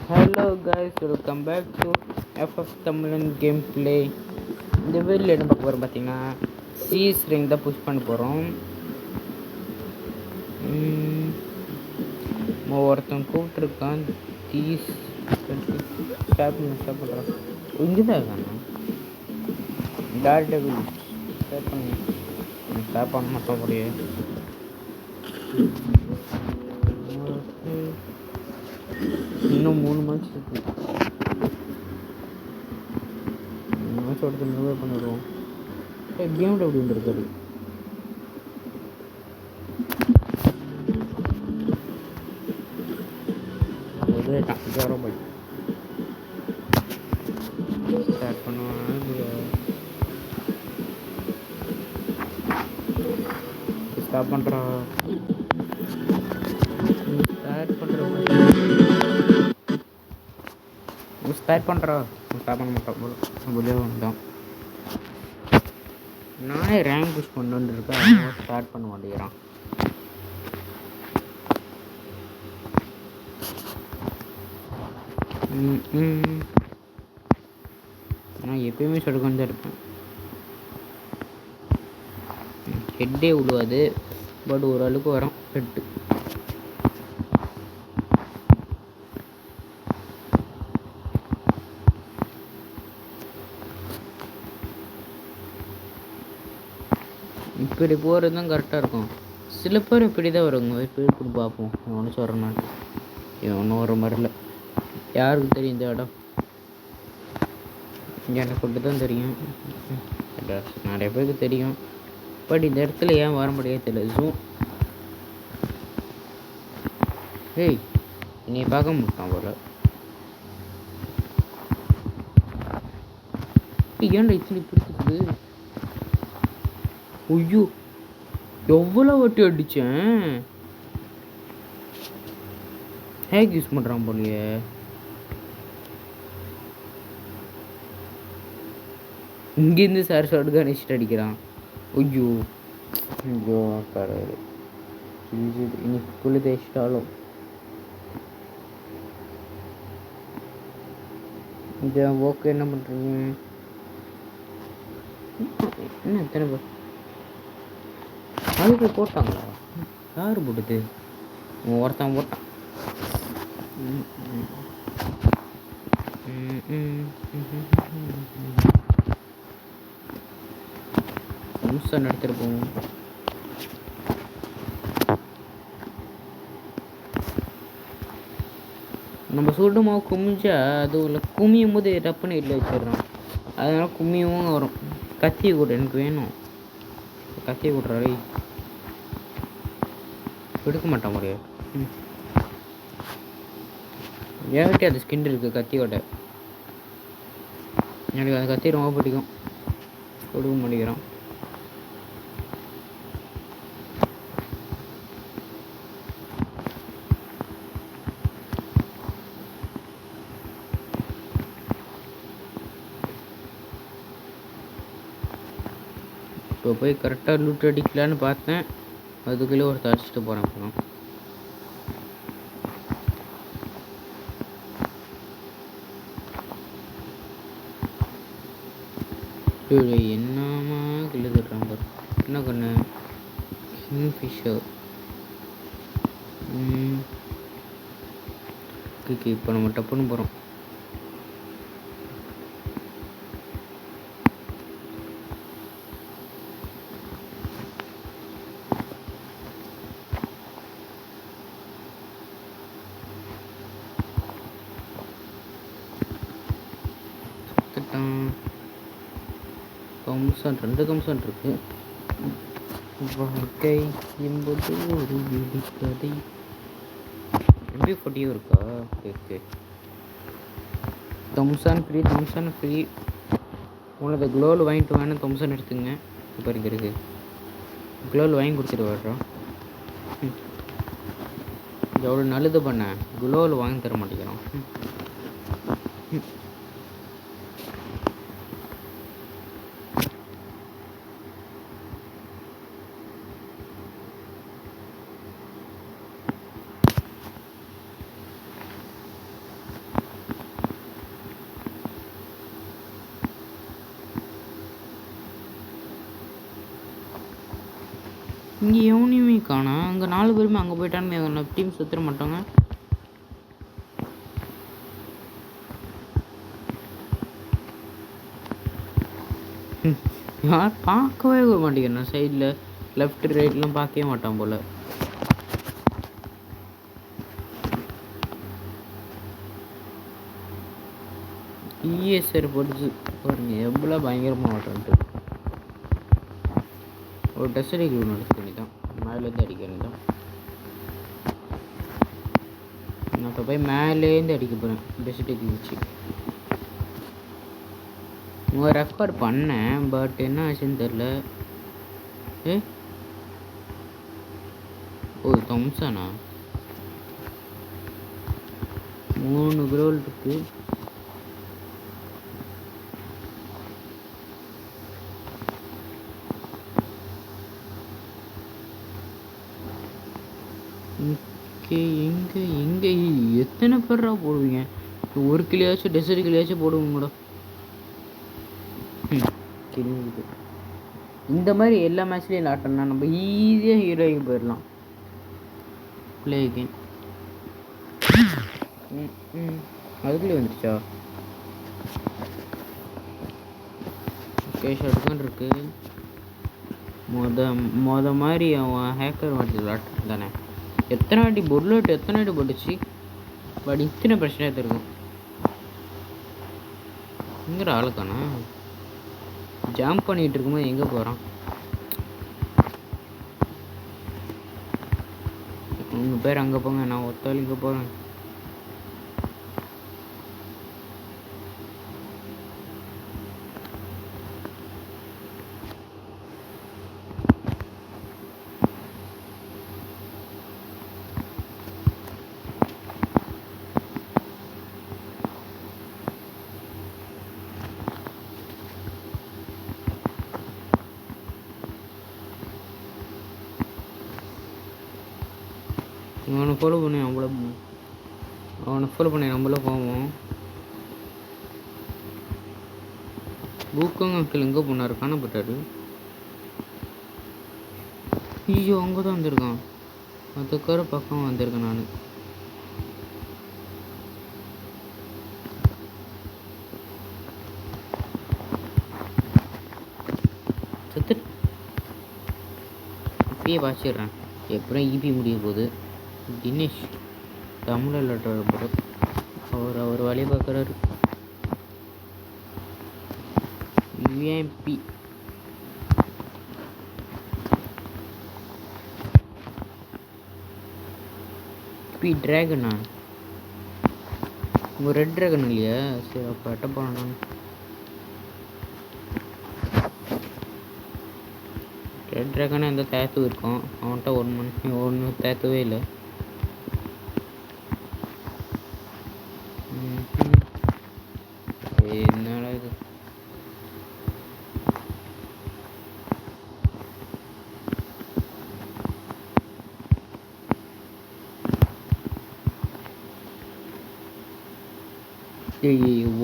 Hello guys, welcome back to FF Tamil Gameplay. இந்த வீடியோவில் என்ன பார்க்க போகிறோம் பார்த்தீங்கன்னா சீஸ் ரிங் தான் புஷ் பண்ண போகிறோம். ஒருத்தன் கூப்பிட்ருக்கான் தீஸ் ஸ்டாப் பண்ணுறான். இங்கே தான் இருக்காங்க டேர் டெவில் ஸ்டாப் பண்ண மாட்டோம் அப்படியே. இன்னும் 3 மேட்ச் இருக்கு. மேட்ச் எடுத்து மூவே பண்ணிடுவோம். கேம் எப்படி வந்துருக்காரு ஸ்டார்ட் பண்ணுவான். ஸ்டாப் பண்ணுறான். ஸ்டார்ட் பண்ணுறா. ஸ்டார்ட் பண்ண மாட்டோம் வெளியே வந்தோம். நானே ரேங்க் புஷ் பண்ணுன்னு இருக்கேன். அவன் ஸ்டார்ட் பண்ண மாட்டேங்கிறான். நான் எப்பயுமே சொடுக்கொண்டு தான் இருப்பேன். ஹெட்டே விழுவாது, பட் ஓரளவுக்கு வரும் ஹெட்டு. இப்படி போகிறது தான் கரெக்டாக இருக்கும். சில பேர் இப்படி தான் வருங்க. இப்படி பார்ப்போம். ஒன்று சொல்கிறேன், ஒன்றும் ஒரு மாதிரில யாருக்கு தெரியும் இந்த இடம்? எனக்கு மட்டும் தான் தெரியும். நிறைய பேருக்கு தெரியும், பட் இந்த இடத்துல ஏன் வர முடியாது தெரியல. ஜூம் ஏய் நீ பார்க்க மாட்டான் போல. ஏன்டா இத்தனை பிடிக்குது? ஐயோ எவ்வளோ வாட்டி அடித்தேன். ஹேக் யூஸ் பண்ணுறான் போலியே. இங்கேருந்து சார் ஷார்ட் அடிச்சுட்டு அடிக்கிறான். ஐயோ ஐயோ கடவுளே, இன்னைக்கு குழு தேய்ச்சிட்டாலும் இந்த ஓகே. என்ன பண்ணுறீங்க? என்ன எத்தனை பேர் அதுக்கு போட்டாங்களா? யார் போட்டுது? ஒருத்தன் போட்டான். நிமிஷம் எடுத்துட்டு போவோம். நம்ம சுடுமா குமிஞ்சா அது உள்ள குமியும் போது டப்புன்னு இல்லை வச்சிடுறோம். அதனால குமியும் வரும். கத்தி கூட எனக்கு வேணும். கத்தியை கூட்டுறாரு எடுக்க மாட்டான் முடியாது. ஏன்கிட்ட அது ஸ்கின் இருக்குது கத்தியோட. எனக்கு அந்த கத்தி ரொம்ப பிடிக்கும். கொடுக்க மாட்டேங்கிறான். இப்போ போய் கரெக்டாக லூட் அடிக்கலான்னு பார்த்தேன். அதுக்குள்ளே ஒரு தடிச்சிட்டு போகிறேன். அப்புறம் என்னமா கிள்ளுறான் பாரு. என்ன பண்ண கிங்ஃபிஷர். இப்போ நம்ம டப்புன்னு போகிறோம். கம்சன் 2 கம்சன் இருக்கு. வாழ்க்கை என்பது ஒரு விழிக்கதை. MP40 இருக்கா? ஓகே. தம்சன் ஃப்ரீ. உனது க்ளோவில் வாங்கிட்டு வேணும். தம்சன் எடுத்துங்க. இப்போ இருக்கு க்ளோவில் வாங்கி கொடுத்துட்டு வர்றோம். எவ்வளோ நல்லது பண்ண. க்ளோவில் வாங்கி தர மாட்டேங்கிறோம். இங்கே எவனையுமே காணா. அங்கே 4 பேருமே அங்கே போயிட்டான்னு டீம் சுத்திர மாட்டாங்க. யார் பார்க்கவே மாட்டேங்கிறேன். சைடில் லெஃப்ட் ரைட்லாம் பார்க்கவே மாட்டான் போல். இஎஸ்ஆர் போட்டு பாருங்க எவ்வளோ பயங்கரமாக மாட்டான்ட்டு. ஒரு டெஸ்ட் அடிக்க ஒன்று எடுத்து தான் மேலேருந்து அடிக்கிறது தான். நான் இப்போ போய் மேலேருந்து அடிக்க போகிறேன் டெஸ்ட் அடிக்க வச்சு. ரெக்கார்ட் பண்ணேன், பட் என்ன ஆச்சுன்னு தெரில. ஓ தம்சானா 3 குரோல் இருக்கு. எங்கே எத்தனை பேரா போடுவீங்க? ஒரு கிளியாச்சும் டெசர்ட் கிளியாச்சும் போடுவோம் கூட. இந்த மாதிரி எல்லா மேட்ச்லேயும் விளாட்டோம்னா நம்ம ஈஸியாக ஹீரோய்க்கு போயிடலாம். ப்ளே கேம் அதுக்குள்ளே வந்துடுச்சா? ஓகே ஷாட்கன் இருக்கு. மொத மாதிரி அவன் ஹேக்கர் வாட்டி விளாட்டு தானே. எத்தனை வாட்டி புல்லட் எத்தனை வாட்டி போட்டுச்சு, பட் இத்தனை பிரச்சனை இருக்கும். எங்கிற ஆளுக்கானா ஜம்ப் பண்ணிகிட்டு இருக்கும்போது எங்கே போகிறான்? உங்கள் பேர் அங்கே போங்க, நான் ஒத்தாள் இங்கே போகிறேன். அவனை ஃபாலோ பண்ணி நம்மள போவோம். பூக்கங்க அங்கிள் எங்கே போனார்? காணப்பட்டாரு. ஐயோ அங்கே தான் வந்திருக்கான். அதுக்கார பக்கம் வந்திருக்கேன் நான். சத்து இப்பயே வாசிடுறேன். எப்பறம் ஈபி முடிய போகுது. தினேஷ் தமிழ் விளையாடுற அவர் வேலையை பார்க்குறாரு. யூஎம்பி ட்ராகனா? உங்கள் ரெட் ட்ராகன் இல்லையா? சரி அப்போ எட்ட போகிறேன் நான். ரெட் ட்ராகனா எந்த தேத்துவும் இருக்கும். அவன்கிட்ட ஒன்றும் தேத்தவே இல்லை. என்னடா இது?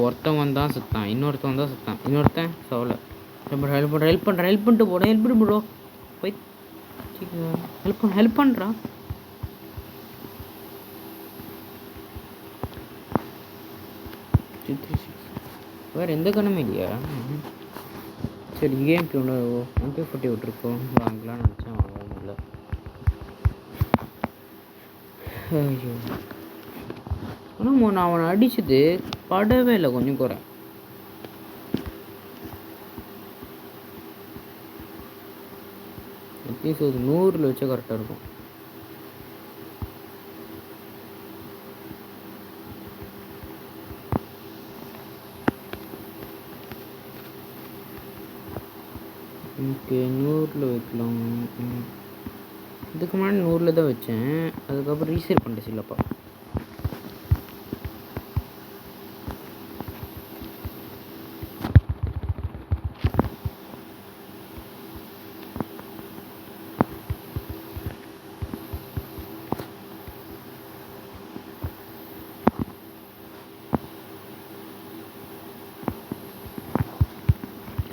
ஒருத்தன் வந்தான் சுத்தான், இன்னொருத்தன் வந்தா சுத்தான், இன்னொருத்தன் சோலை. ஹெல்ப் பண்ணிட்டு போட போய் ஹெல்ப் பண்ணுறா. வேறு எந்த கணமே இல்லையா? சரி கேம் ஒன்று MP40 விட்டுருக்கோம், வாங்கலாம்னு நினச்சேன், வாங்க முடியல. ஐயோ ஆனால் நான் அவனை அடிச்சது படவே இல்லை, கொஞ்சம் குறை. அட்லீஸ்ட் ஒரு 100ல் வச்சா கரெக்டாக இருக்கும். ஓகே 100ல் வைக்கலாம். இதுக்கு முன்னாடி 100ல் தான் வச்சேன், அதுக்கப்புறம் ரீசேல் பண்ணிட்டு இல்லைப்பா.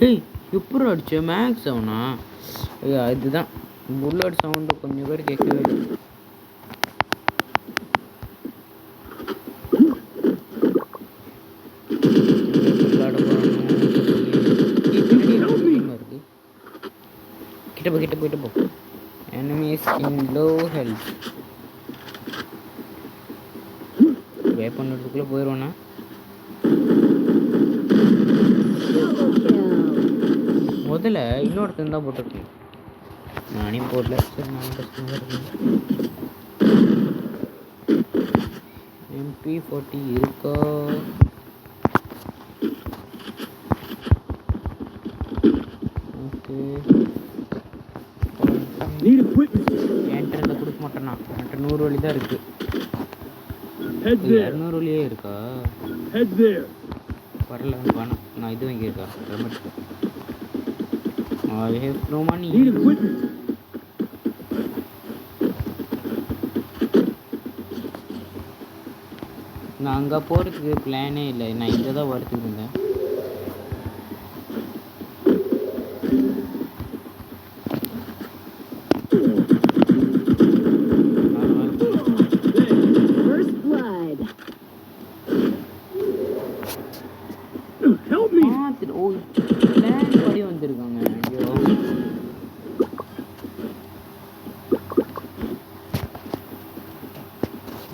ஏய் எப்படி அடிச்ச மேக்ஸ் அவனா? ஐயா இதுதான் புல்லட் சவுண்டு கொஞ்சம் பேர் கேட்கவே இல்லை. கிட்ட போ. Enemies in low health. Weapon எடுத்துக்குள்ளே போயிடுவேண்ணா. முதல்ல இன்னொருத்தன் தான் போட்டிருக்கேன், நானே போடல. சரி, நான் கஷ்டமாக இருக்கேன். MP40 இருக்கா? ஓகே, என்கிட்ட இருந்தால் கொடுக்க மாட்டேன்னா. என்கிட்ட 100 வழி தான் இருக்குது. 200 வழியே இருக்கா? வரல, வேணாம். நான் இது வாங்கியிருக்கேன், helmet. I have no money. நான் அங்கே போகிறதுக்கு பிளானே இல்லை. நான் இங்கே தான் வரத்துக்கு இருந்தேன். வந்துருக்காங்க. ஐயோ,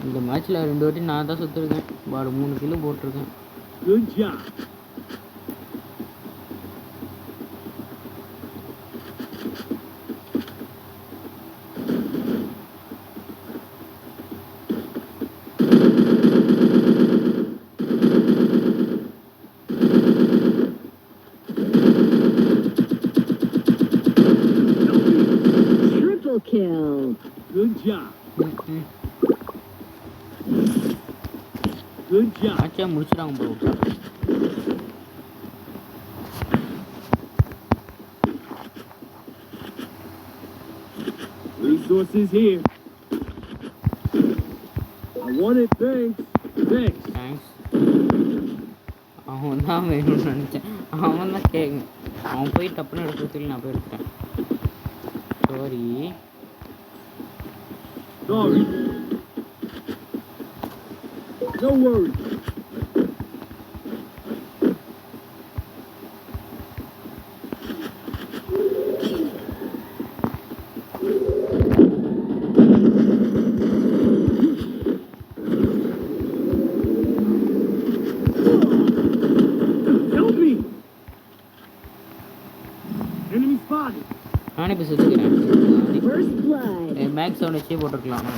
இந்த மேட்ச்சில் 2 வாட்டி நான் தான் சுற்றிருக்கேன். 3 கிலோ போட்டிருக்கேன். Kill. Good job. Good job. ஆச்சா முடிச்சிட்டாங்க bro. Resources here. I want it. Thanks. அவன் தான் வேணும்னு நினச்சேன். அவன் தான் கேட்கும். அவன் போய் டப்புன்னு எடுக்கிறதுக்கு நான் போய் எடுத்தேன். Sorry. No worries. Help me. Enemy spotted. நானே போய் சுற்றுக்கிறேன். மேக்ஸ் சவுண்ட் வச்சே போட்டிருக்கலாம்.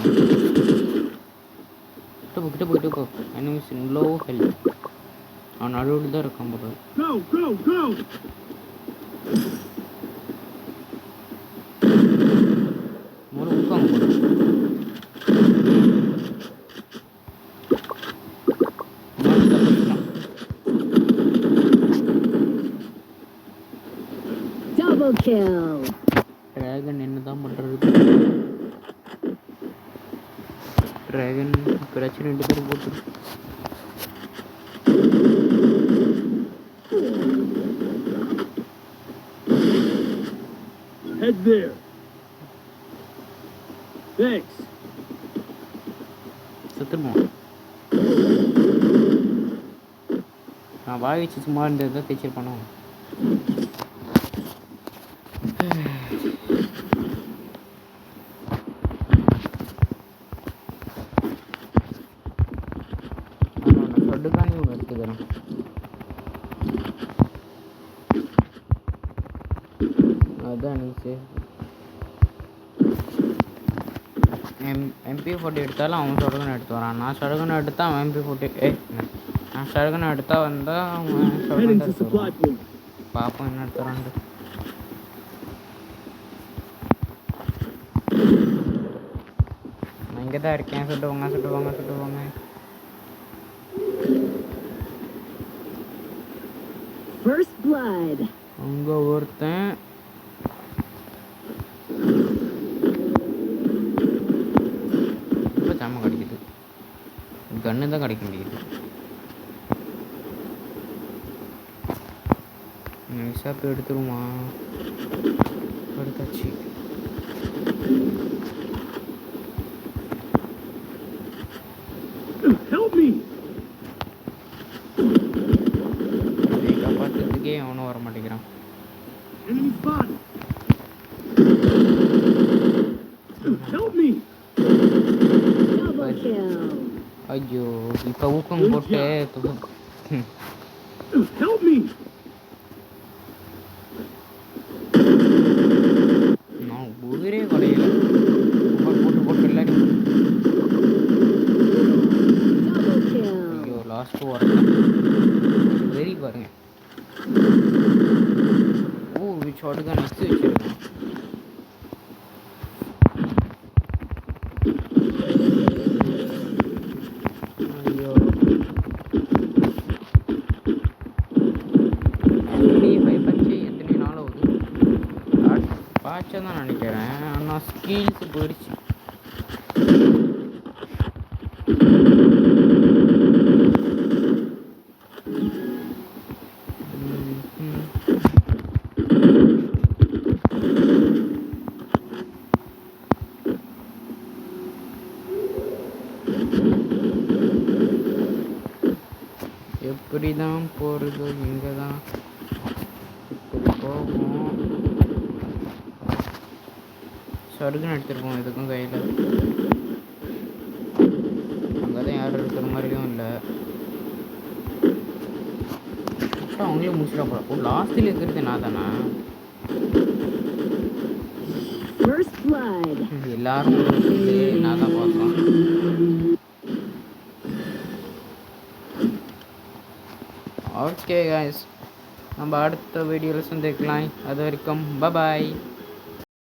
கிட்ட போயிட்டு போ. Enemies in low health. அவன் நடுவில் தான் இருக்கான் போட்டு. மூணு உட்காங்க போட்டு. Double kill. டிராகன் என்னதான் பண்றது? டிராகன் பிரச்சனை 2 பேரும் போட்டு. Head there. Thanks. சுத்தமா நான் வாய் வச்சு சும்மா இருந்தது தான் தேய்ச்சிருப்பானோ. அதான் MP40 எடுத்தாலும் அவன் சடுகனை எடுத்து வரான். நான் சடுகனை எடுத்தா அவன் MP40. நான் சடுகனை எடுத்தா வந்தா அவன் சடுகனை எடுத்து வருவான். பாப்போம் என்ன எடுத்துறான். நான் இங்கே தான் இருக்கேன். சுட்டுவாங்க. First blood. அங்க ஒருத்தன். இப்போ சாம கிடைக்குது. கன்னு தான் கிடைக்க முடியுது. நைஸாக போய் எடுத்துருமா? எடுத்தாச்சு. Help me! இதை காப்பாற்றுறதுக்கே அவனும் வர மாட்டேங்கிறான். Enemy spot! Help me! Double kill! ஐயோ இப்போ ஊக்கம் போட்டு Help me! நான் உயிரே குறையல. போட்டு போட்டு எல்லாரும் Double kill! ஐயோ லாஸ்ட்டு வரேன் வெரி பாருங்க. ஓ ஷாட்டுக்கு நெக்ஸ்ட் வச்சிருக்கேன். ஐயோ பச்சை எத்தனை நாள் ஆகுது பாய்ச்சா தான் நினைக்கிறேன். ஆனால் ஸ்கீல்ஸு போயிடுச்சு. எப்படி தான் போகிறது, இங்கே தான் இப்படி போகும். சடுக்குன்னு எடுத்துருக்கோம் இதுக்கும் கையில். அங்கே தான் யாரும் இருக்கிற மாதிரியும் இல்லை. அப்புறம் அவங்களே முடிச்சிட போகிறோம். ஓ லாஸ்ட்டில் இருக்கிறது நான் தானே. எல்லாரும் நான் தான் பார்த்தோம். ஓகே காய்ஸ், நம்ம அடுத்த வீடியோவில் சந்திக்கலாம். அது வரைக்கும் பாய்.